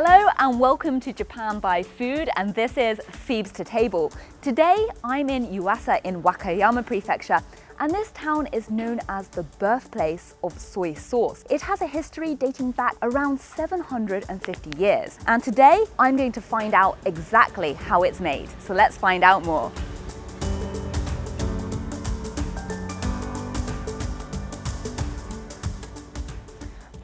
Hello and welcome to Japan by Food, and this is Pheebz to Table. Today I'm in Yuasa in Wakayama prefecture, and this town is known as the birthplace of soy sauce. It has a history dating back around 750 years, and today I'm going to find out exactly how it's made. So let's find out more.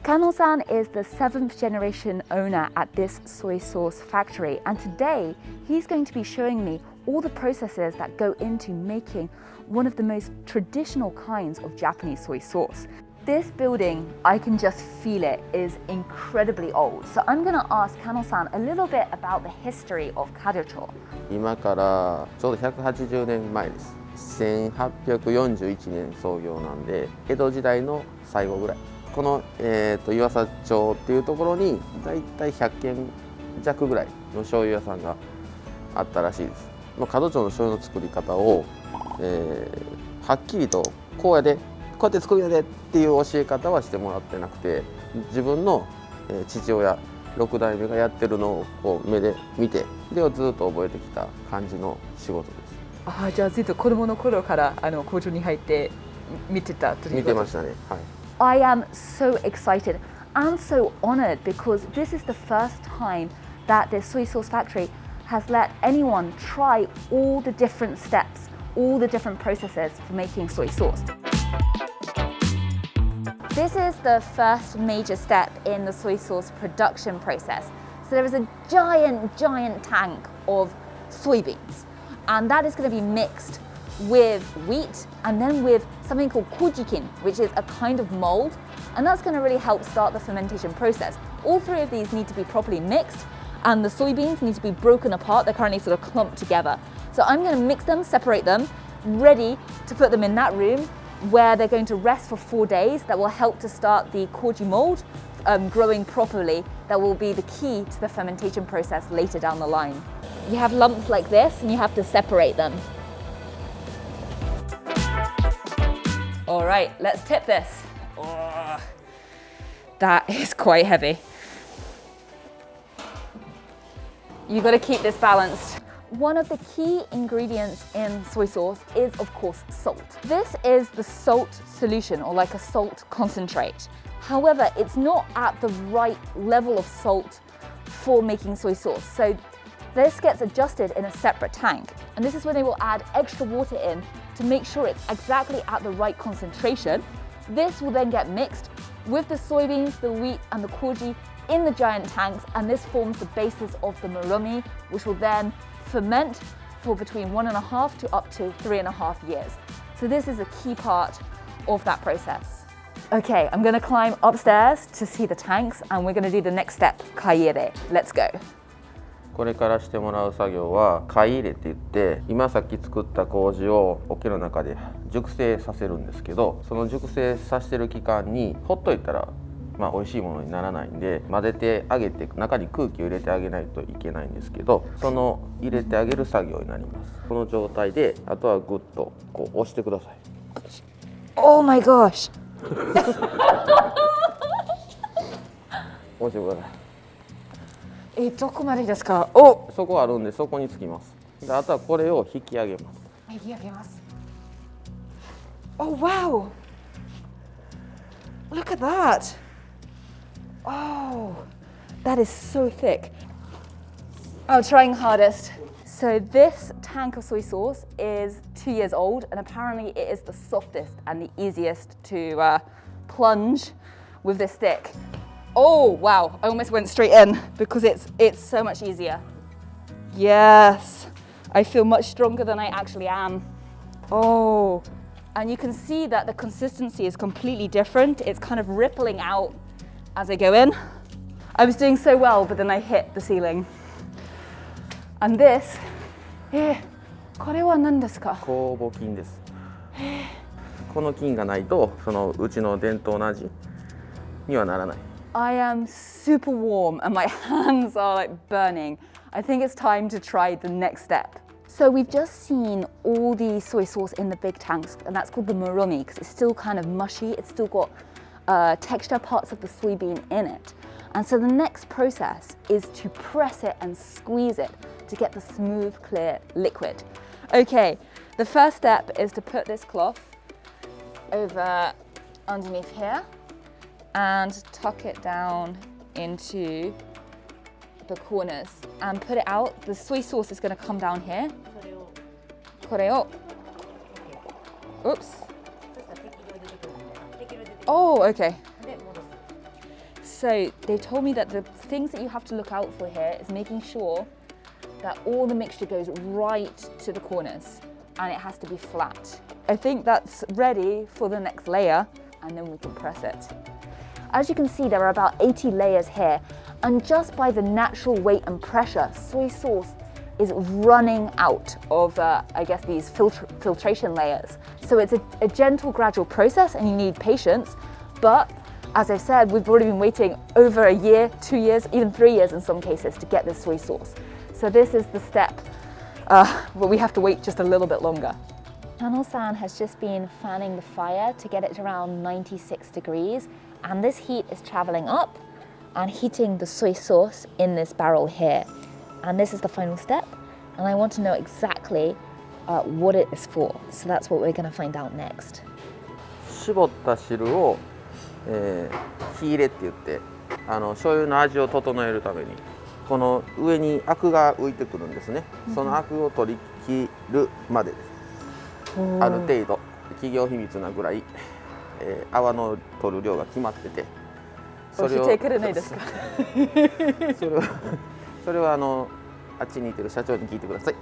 Kano-san is the 7th generation owner at this soy sauce factory, and today he's going to be showing me all the processes that go into making one of the most traditional kinds of Japanese soy sauce. This building, I can just feel it, is incredibly old. So I'm going to ask Kano-san a little bit about the history of Kadocho. 今からちょうど180年前です。1841年創業なんで、江戸時代の最後ぐらい。この、湯浅町っていうところにだいたい100軒弱ぐらいの醤油屋さんがあったらしいです。門町の醤油の作り方を、はっきりとこうやでこうやって作るんやでっていう教え方はしてもらってなくて、自分の、父親6代目がやってるのをこう目で見て、でをずっと覚えてきた感じの仕事です。じゃあずっと子供の頃から工場に入って見てたということですか？見てましたね。はい。I am so excited and so honored because this is the first time that the soy sauce factory has let anyone try all the different steps, all the different processes for making soy sauce. This is the first major step in the soy sauce production process. So there is a giant tank of soybeans, and that is going to be mixed with wheat and then with something called kojikin, which is a kind of mold, and that's going to really help start the fermentation process. All three of these need to be properly mixed, and the soybeans need to be broken apart. They're currently sort of clumped together. So I'm going to mix them, separate them, ready to put them in that room where they're going to rest for 4 days. That will help to start the koji mold growing properly. That will be the key to the fermentation process later down the line. You have lumps like this and you have to separate them. All right, let's tip this. Oh, that is quite heavy. You got to keep this balanced. One of the key ingredients in soy sauce is, of course, salt. This is the salt solution, or like a salt concentrate. However, it's not at the right level of salt for making soy sauce. So this gets adjusted in a separate tank. And this is when they will add extra water in to make sure it's exactly at the right concentration. This will then get mixed with the soybeans, the wheat, and the koji in the giant tanks, and this forms the basis of the murumi, which will then ferment for between 1.5 to up to 3.5 years. So this is a key part of that process. Okay, I'm gonna climb upstairs to see the tanks, and we're gonna do the next step, kaiyere. Let's go. これからしてもらう作業は貝入れって言って、今さっき作った麹を桶の中で熟成させるんですけど、その熟成させてる期間にほっといたら美味しいものにならないんで、混ぜてあげて中に空気を入れてあげないといけないんですけど、その入れてあげる作業になります。この状態であとはグッとこう押してください。Oh my gosh. 押してください。どこまでですか？お、そこあるんでそこにつきます。であとはこれを引き上げます。引き上げます。Oh wow! Look at that! Oh, that is so thick. Oh, trying hardest. So this tank of soy sauce is 2 years old, and apparently it is the softest and the easiest to plunge with this stick. Oh wow, I almost went straight in because it's so much easier. Yes, I feel much stronger than I actually am. Oh, and you can see that the consistency is completely different. It's kind of rippling out as I go in. I was doing so well, but then I hit the ceiling. And this, これは何ですか？酵母菌です。この菌がないと、そのうちの伝統の味にはならない。I am super warm and my hands are like burning. I think it's time to try the next step. So we've just seen all the soy sauce in the big tanks, and that's called the murumi because it's still kind of mushy. It's still got texture parts of the soybean in it. And so the next process is to press it and squeeze it to get the smooth, clear liquid. Okay, the first step is to put this cloth over underneath here and tuck it down into the corners and put it out. The soy sauce is going to come down here. これを Oops. Oh, okay. So they told me that the things that you have to look out for here is making sure that all the mixture goes right to the corners and it has to be flat. I think that's ready for the next layer and then we can press it. As you can see, there are about 80 layers here, and just by the natural weight and pressure, soy sauce is running out of, I guess, these filtration layers. So it's a gentle, gradual process and you need patience. But as I've said, we've already been waiting over a year, 2 years, even 3 years in some cases to get this soy sauce. So this is the step where we have to wait just a little bit longer. Kano-san has just been fanning the fire to get it around 96 degrees. And this heat is traveling up and heating the soy sauce in this barrel here. And this is the final step, and I want to know exactly what it is for. So that's what we're going to find out next. 絞った汁を、火入れって言って醤油の味を整えるためにこの上にアクが浮いてくるんですね。そのアクを取り切るまでです。ある程度企業秘密なぐらい、泡の取る量が決まってて、それをそれはあっちにいてる社長に聞いてください。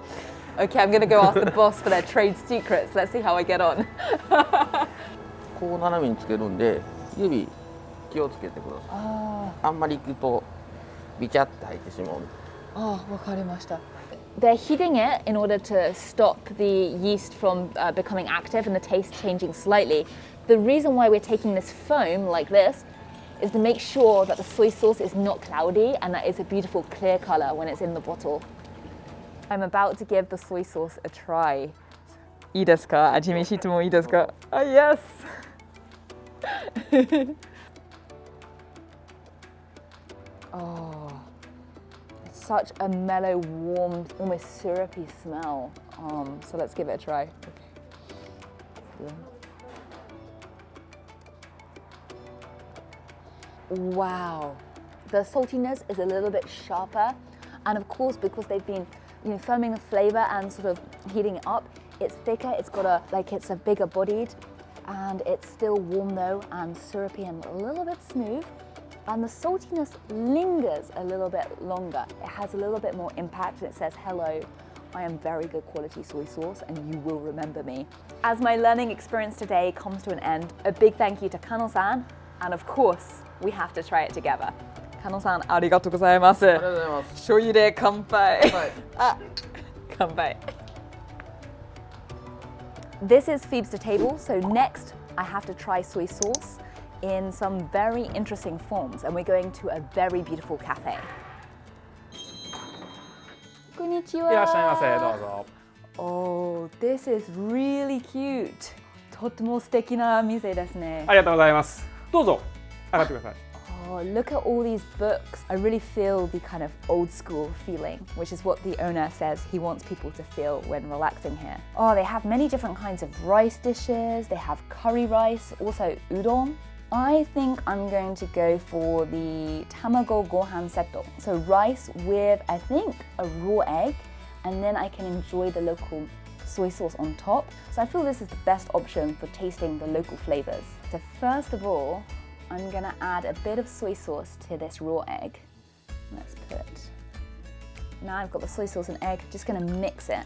Okay, I'm gonna go ask the boss for their trade secrets. Let's see how I get on. こう斜めにつけるんで、指気をつけてください。あんまりいくとビチャって入ってしまう。あ、わかりました。They're heating it in order to stop the yeast from becoming active and the taste changing slightly. The reason why we're taking this foam like this is to make sure that the soy sauce is not cloudy and that it's a beautiful clear color when it's in the bottle. I'm about to give the soy sauce a try. いいですか? 味見してもいいですか? Ah, yes! Oh, it's such a mellow, warm, almost syrupy smell. So let's give it a try. Okay. Wow, the saltiness is a little bit sharper, and of course because they've been firming the flavor and sort of heating it up, it's thicker, it's got it's a bigger bodied, and it's still warm though and syrupy and a little bit smooth, and the saltiness lingers a little bit longer. It has a little bit more impact and it says, hello, I am very good quality soy sauce and you will remember me. As my learning experience today comes to an end, a big thank you to Kano-san, and of course, we have to try it together. Kano-san, ありがとうございます。ありがとうございます。醤油で乾杯。あ、乾杯。This is Pheebz to table, so next I have to try soy sauce in some very interesting forms, and we're going to a very beautiful cafe. こんにちは。いらっしゃいませ、どうぞ。Oh, this is really cute. とっても素敵な店ですね。ありがとうございます。どうぞ、上がってください。Oh, look at all these books. I really feel the kind of old school feeling, which is what the owner says he wants people to feel when relaxing here. Oh, they have many different kinds of rice dishes. They have curry rice, also udon. I think I'm going to go for the Tamago Gohan setto. So rice with, I think, a raw egg, and then I can enjoy the local soy sauce on top. So I feel this is the best option for tasting the local flavors. So first of all, I'm gonna add a bit of soy sauce to this raw egg. Let's put, now I've got the soy sauce and egg, just gonna mix it.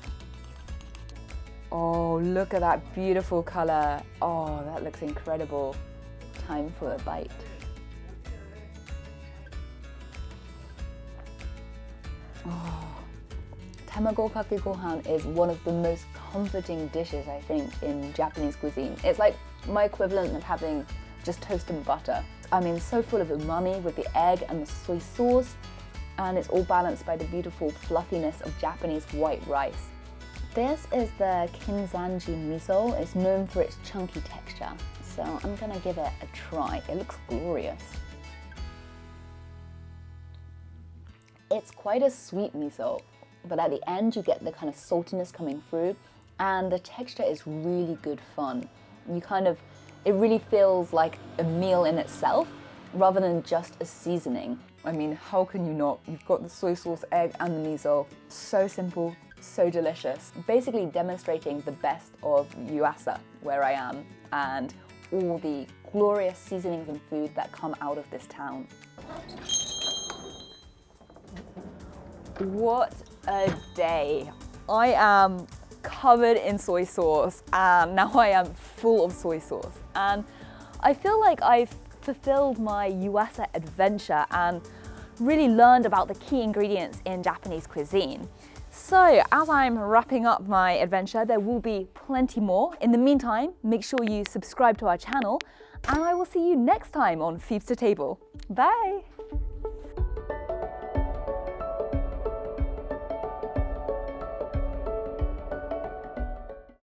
Oh, look at that beautiful color. Oh, that looks incredible. Time for a bite. Oh, Tamago Kake Gohan is one of the most comforting dishes, I think, in Japanese cuisine. It's like my equivalent of having just toast and butter. I mean, so full of umami with the egg and the soy sauce, and it's all balanced by the beautiful fluffiness of Japanese white rice. This is the kinzanji miso. It's known for its chunky texture, so I'm gonna give it a try. It looks glorious. It's quite a sweet miso, but at the end you get the kind of saltiness coming through, and the texture is really good fun. It really feels like a meal in itself rather than just a seasoning. I mean, how can you not? You've got the soy sauce, egg, and the miso. So simple, so delicious. Basically demonstrating the best of Yuasa, where I am, and all the glorious seasonings and food that come out of this town. What a day. I am covered in soy sauce, and now I am full of soy sauce. And I feel like I've fulfilled my Yuasa adventure and really learned about the key ingredients in Japanese cuisine. So as I'm wrapping up my adventure, there will be plenty more. In the meantime, make sure you subscribe to our channel, and I will see you next time on Pheebz to Table. Bye!